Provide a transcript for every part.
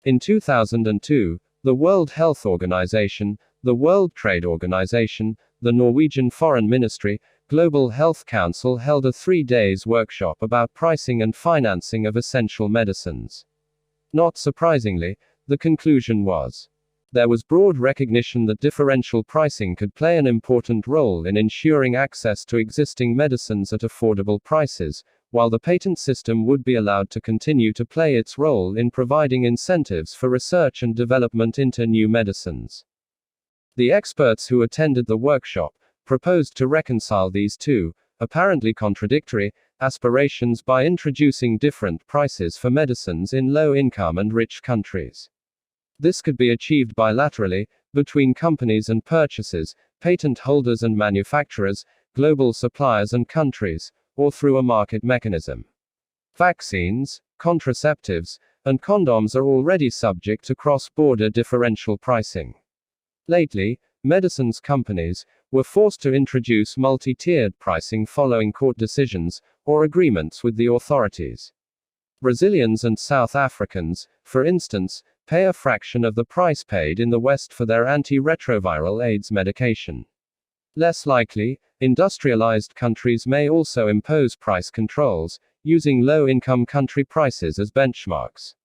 In 2002, the World Health Organization, the World Trade Organization, the Norwegian Foreign Ministry, Global Health Council held a 3-day workshop about pricing and financing of essential medicines. Not surprisingly, the conclusion was, there was broad recognition that differential pricing could play an important role in ensuring access to existing medicines at affordable prices, while the patent system would be allowed to continue to play its role in providing incentives for research and development into new medicines. The experts who attended the workshop proposed to reconcile these two, apparently contradictory, aspirations by introducing different prices for medicines in low-income and rich countries. This could be achieved bilaterally, between companies and purchasers, patent holders and manufacturers, global suppliers and countries, or through a market mechanism. Vaccines, contraceptives, and condoms are already subject to cross-border differential pricing. Lately, medicines companies were forced to introduce multi-tiered pricing following court decisions, or agreements with the authorities. Brazilians and South Africans, for instance, pay a fraction of the price paid in the West for their antiretroviral AIDS medication. Less likely, industrialized countries may also impose price controls, using low-income country prices as benchmarks.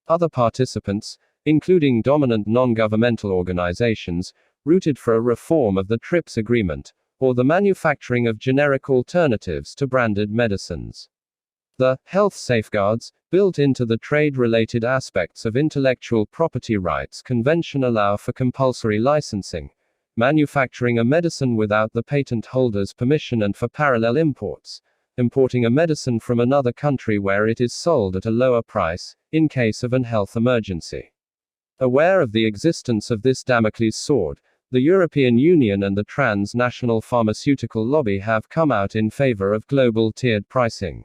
Other participants, including dominant non-governmental organizations, rooted for a reform of the TRIPS agreement, or the manufacturing of generic alternatives to branded medicines. The health safeguards, built into the trade-related aspects of intellectual property rights convention allow for compulsory licensing, manufacturing a medicine without the patent holder's permission, and for parallel imports, importing a medicine from another country where it is sold at a lower price, in case of an health emergency. Aware of the existence of this Damocles sword, the European Union and the transnational pharmaceutical lobby have come out in favor of global tiered pricing.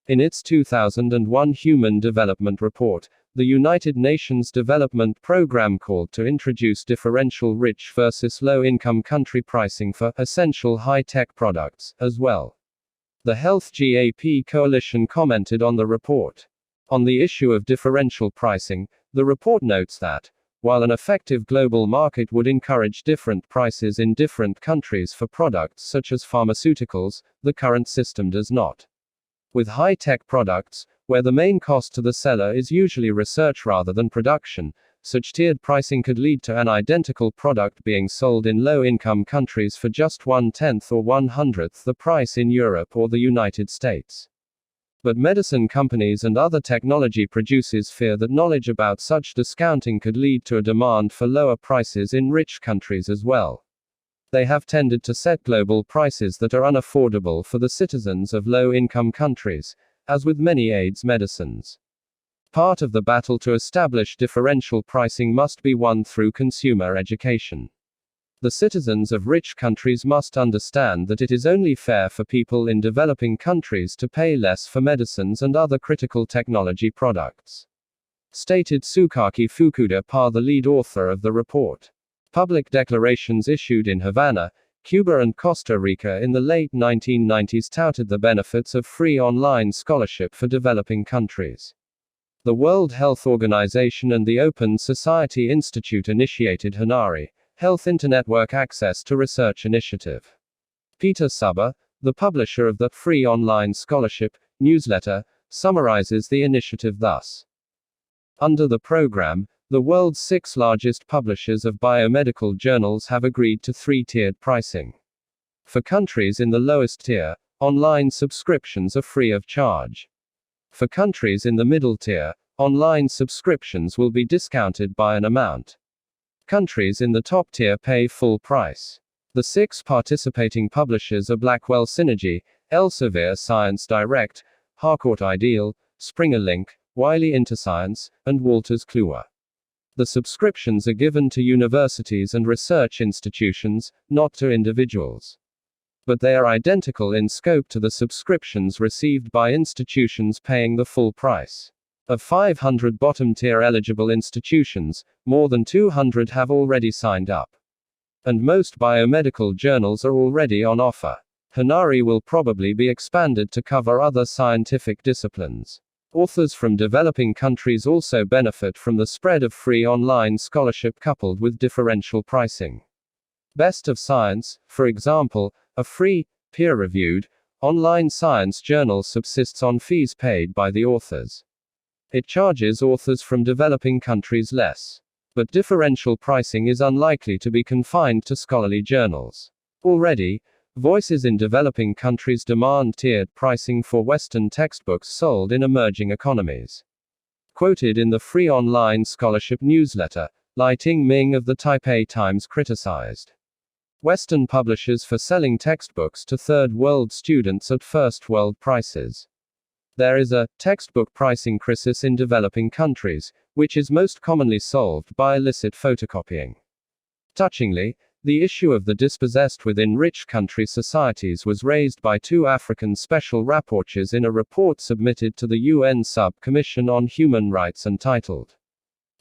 In its 2001 Human Development Report, the United Nations Development Programme called to introduce differential rich versus low-income country pricing for essential high-tech products, as well. The Health GAP Coalition commented on the report. On the issue of differential pricing, the report notes that, while an effective global market would encourage different prices in different countries for products such as pharmaceuticals, the current system does not. With high-tech products, where the main cost to the seller is usually research rather than production, such tiered pricing could lead to an identical product being sold in low-income countries for just 1/10 or 1/100th the price in Europe or the United States. But medicine companies and other technology producers fear that knowledge about such discounting could lead to a demand for lower prices in rich countries as well. They have tended to set global prices that are unaffordable for the citizens of low-income countries, as with many AIDS medicines. Part of the battle to establish differential pricing must be won through consumer education. The citizens of rich countries must understand that it is only fair for people in developing countries to pay less for medicines and other critical technology products. Stated Sukaki Fukuda, the lead author of the report. Public declarations issued in Havana, Cuba and Costa Rica in the late 1990s touted the benefits of free online scholarship for developing countries. The World Health Organization and the Open Society Institute initiated HINARI, Health Internetwork Access to Research Initiative. Peter Suber, the publisher of the Free Online Scholarship newsletter, summarizes the initiative thus. Under the program, the world's 6 largest publishers of biomedical journals have agreed to 3-tiered pricing. For countries in the lowest tier, online subscriptions are free of charge. For countries in the middle tier, online subscriptions will be discounted by an amount. Countries in the top tier pay full price. The 6 participating publishers are Blackwell Synergy, Elsevier Science Direct, Harcourt Ideal, Springer Link, Wiley Interscience, and Wolters Kluwer. The subscriptions are given to universities and research institutions, not to individuals. But they are identical in scope to the subscriptions received by institutions paying the full price. Of 500 bottom-tier eligible institutions, more than 200 have already signed up. And most biomedical journals are already on offer. HINARI will probably be expanded to cover other scientific disciplines. Authors from developing countries also benefit from the spread of free online scholarship coupled with differential pricing. Best of Science, for example, a free, peer-reviewed, online science journal subsists on fees paid by the authors. It charges authors from developing countries less. But differential pricing is unlikely to be confined to scholarly journals. Already, voices in developing countries demand tiered pricing for Western textbooks sold in emerging economies. Quoted in the free online scholarship newsletter, Lai Ting-ming of the Taipei Times criticized Western publishers for selling textbooks to third world students at first world prices. There is a textbook pricing crisis in developing countries, which is most commonly solved by illicit photocopying. Touchingly, the issue of the dispossessed within rich country societies was raised by two African special rapporteurs in a report submitted to the UN Sub-Commission on Human Rights entitled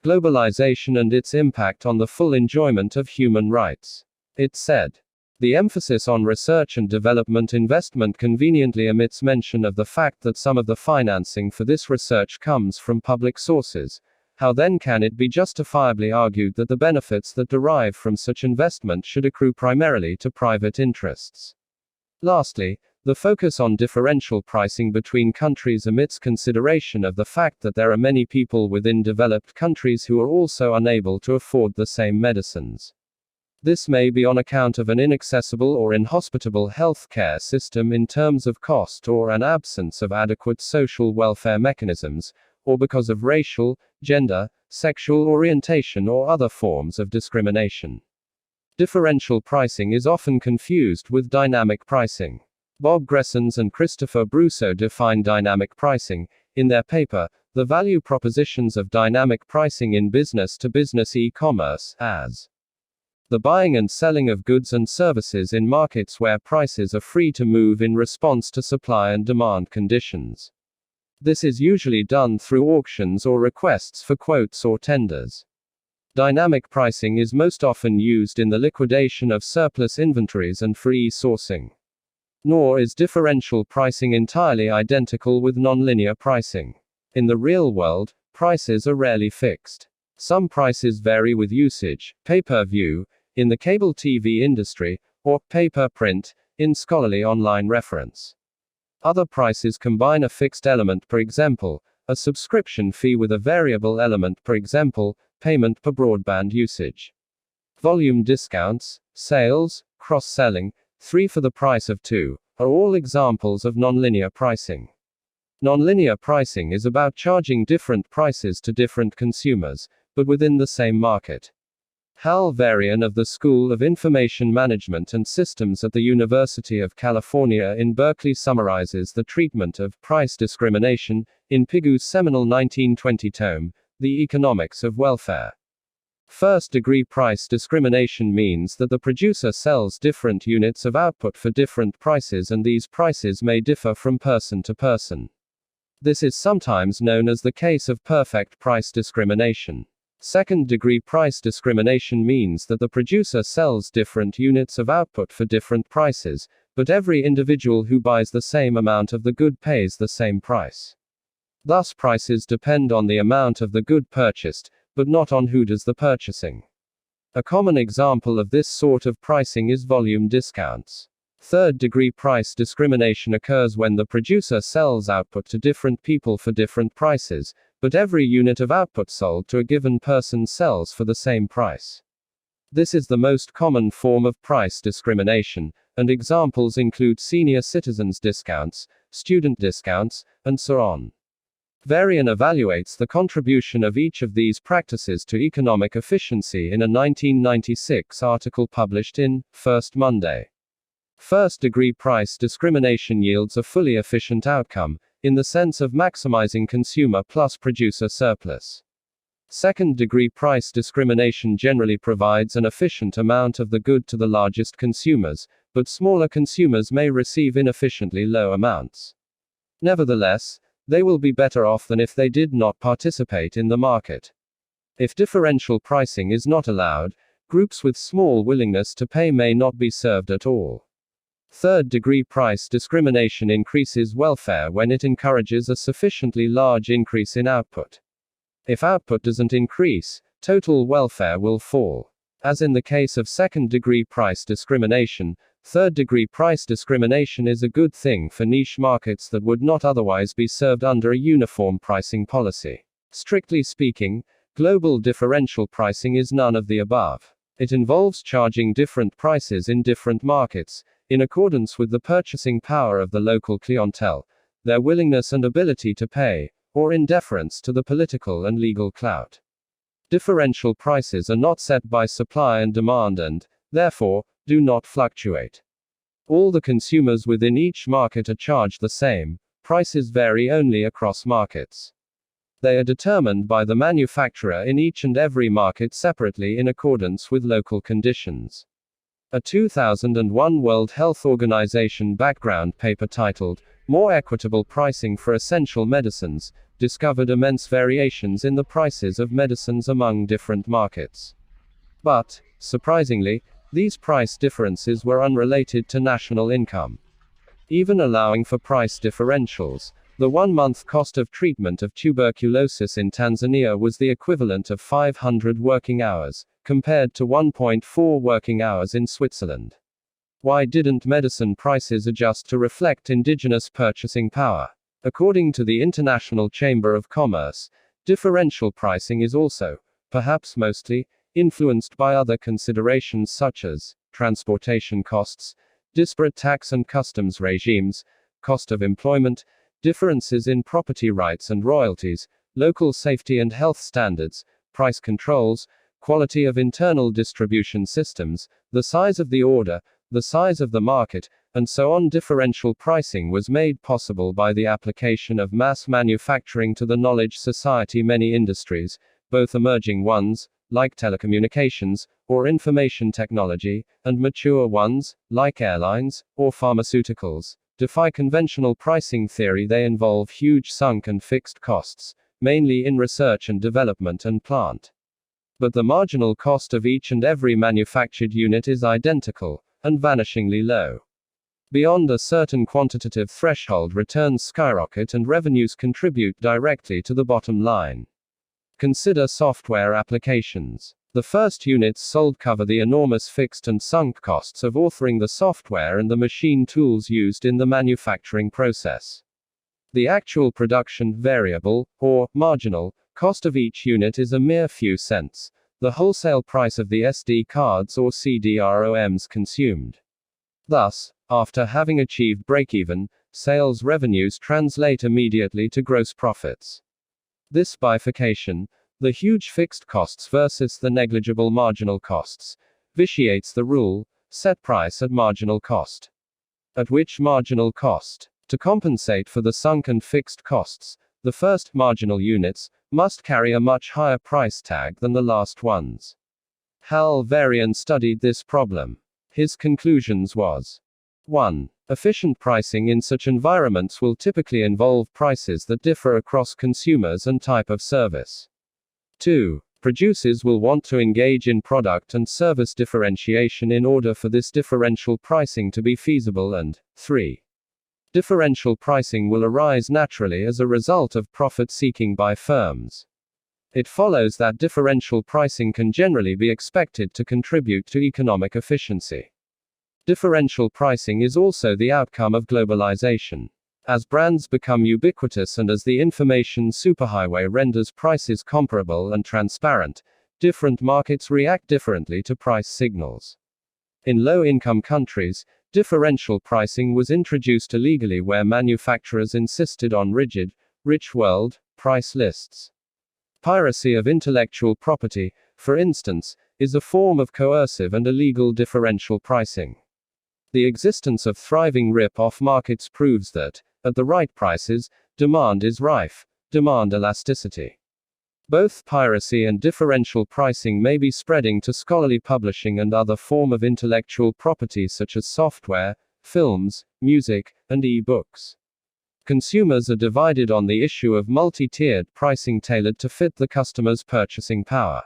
Globalization and its Impact on the Full Enjoyment of Human Rights. It said, the emphasis on research and development investment conveniently omits mention of the fact that some of the financing for this research comes from public sources. How then can it be justifiably argued that the benefits that derive from such investment should accrue primarily to private interests? Lastly, the focus on differential pricing between countries omits consideration of the fact that there are many people within developed countries who are also unable to afford the same medicines. This may be on account of an inaccessible or inhospitable health care system in terms of cost or an absence of adequate social welfare mechanisms, or because of racial, gender, sexual orientation or other forms of discrimination. Differential pricing is often confused with dynamic pricing. Bob Gressens and Christopher Brusso define dynamic pricing, in their paper, The Value Propositions of Dynamic Pricing in Business-to-Business E-Commerce, as the buying and selling of goods and services in markets where prices are free to move in response to supply and demand conditions. This is usually done through auctions or requests for quotes or tenders. Dynamic pricing is most often used in the liquidation of surplus inventories and for e-sourcing. Nor is differential pricing entirely identical with nonlinear pricing. In the real world, prices are rarely fixed. Some prices vary with usage, pay-per-view, in the cable TV industry, or pay-per-print, in scholarly online reference. Other prices combine a fixed element, for example, a subscription fee with a variable element, for example, payment per broadband usage. Volume discounts, sales, cross-selling, 3 for the price of 2, are all examples of nonlinear pricing. Nonlinear pricing is about charging different prices to different consumers, but within the same market. Hal Varian of the School of Information Management and Systems at the University of California in Berkeley summarizes the treatment of price discrimination in Pigou's seminal 1920 tome, The Economics of Welfare. First-degree price discrimination means that the producer sells different units of output for different prices, and these prices may differ from person to person. This is sometimes known as the case of perfect price discrimination. Second-degree price discrimination means that the producer sells different units of output for different prices, but every individual who buys the same amount of the good pays the same price. Thus, prices depend on the amount of the good purchased, but not on who does the purchasing. A common example of this sort of pricing is volume discounts. Third-degree price discrimination occurs when the producer sells output to different people for different prices, but every unit of output sold to a given person sells for the same price. This is the most common form of price discrimination, and examples include senior citizens discounts, student discounts, and so on. Varian evaluates the contribution of each of these practices to economic efficiency in a 1996 article published in First Monday. First-degree price discrimination yields a fully efficient outcome, in the sense of maximizing consumer plus producer surplus. Second-degree price discrimination generally provides an efficient amount of the good to the largest consumers, but smaller consumers may receive inefficiently low amounts. Nevertheless, they will be better off than if they did not participate in the market. If differential pricing is not allowed, groups with small willingness to pay may not be served at all. Third-degree price discrimination increases welfare when it encourages a sufficiently large increase in output. If output doesn't increase, total welfare will fall. As in the case of second-degree price discrimination, third-degree price discrimination is a good thing for niche markets that would not otherwise be served under a uniform pricing policy. Strictly speaking, global differential pricing is none of the above. It involves charging different prices in different markets, in accordance with the purchasing power of the local clientele, their willingness and ability to pay, or in deference to the political and legal clout. Differential prices are not set by supply and demand and, therefore, do not fluctuate. All the consumers within each market are charged the same, prices vary only across markets. They are determined by the manufacturer in each and every market separately in accordance with local conditions. A 2001 World Health Organization background paper titled, "More Equitable Pricing for Essential Medicines," discovered immense variations in the prices of medicines among different markets. But, surprisingly, these price differences were unrelated to national income. Even allowing for price differentials, the 1-month cost of treatment of tuberculosis in Tanzania was the equivalent of 500 working hours, compared to 1.4 working hours in Switzerland. Why didn't medicine prices adjust to reflect indigenous purchasing power? According to the International Chamber of Commerce, differential pricing is also, perhaps mostly, influenced by other considerations such as transportation costs, disparate tax and customs regimes, cost of employment, differences in property rights and royalties, local safety and health standards, price controls, quality of internal distribution systems, the size of the order, the size of the market, and so on. Differential pricing was made possible by the application of mass manufacturing to the knowledge society. Many industries, both emerging ones, like telecommunications, or information technology, and mature ones, like airlines, or pharmaceuticals, defy conventional pricing theory. They involve huge sunk and fixed costs, mainly in research and development and plant. But the marginal cost of each and every manufactured unit is identical, and vanishingly low. Beyond a certain quantitative threshold, returns skyrocket and revenues contribute directly to the bottom line. Consider software applications. The first units sold cover the enormous fixed and sunk costs of authoring the software and the machine tools used in the manufacturing process. The actual production, variable, or marginal, cost of each unit is a mere few cents, the wholesale price of the SD cards or CD-ROMs consumed. Thus, after having achieved break-even, sales revenues translate immediately to gross profits. This bifurcation, the huge fixed costs versus the negligible marginal costs, vitiates the rule, set price at marginal cost. At which marginal cost? To compensate for the sunk and fixed costs, the first marginal units must carry a much higher price tag than the last ones. Hal Varian studied this problem. His conclusions was: 1. Efficient pricing in such environments will typically involve prices that differ across consumers and type of service. 2. Producers will want to engage in product and service differentiation in order for this differential pricing to be feasible. And 3. Differential pricing will arise naturally as a result of profit seeking by firms. It follows that differential pricing can generally be expected to contribute to economic efficiency. Differential pricing is also the outcome of globalization. As brands become ubiquitous and as the information superhighway renders prices comparable and transparent, different markets react differently to price signals. In low-income countries, differential pricing was introduced illegally where manufacturers insisted on rigid, rich world price lists. Piracy of intellectual property, for instance, is a form of coercive and illegal differential pricing. The existence of thriving rip-off markets proves that, at the right prices, demand is rife, demand elasticity. Both piracy and differential pricing may be spreading to scholarly publishing and other form of intellectual property such as software, films, music, and e-books. Consumers are divided on the issue of multi-tiered pricing tailored to fit the customer's purchasing power.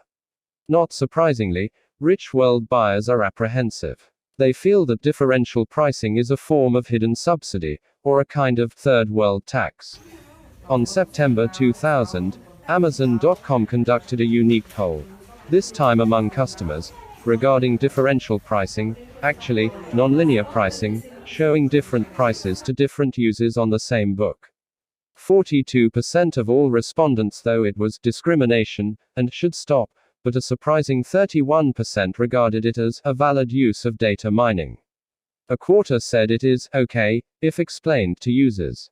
Not surprisingly, rich world buyers are apprehensive. They feel that differential pricing is a form of hidden subsidy, or a kind of third world tax. On September 2000, Amazon.com conducted a unique poll, this time among customers, regarding differential pricing, actually, nonlinear pricing, showing different prices to different users on the same book. 42% of all respondents thought it was discrimination, and should stop, but a surprising 31% regarded it as a valid use of data mining. A quarter said it is okay, if explained to users.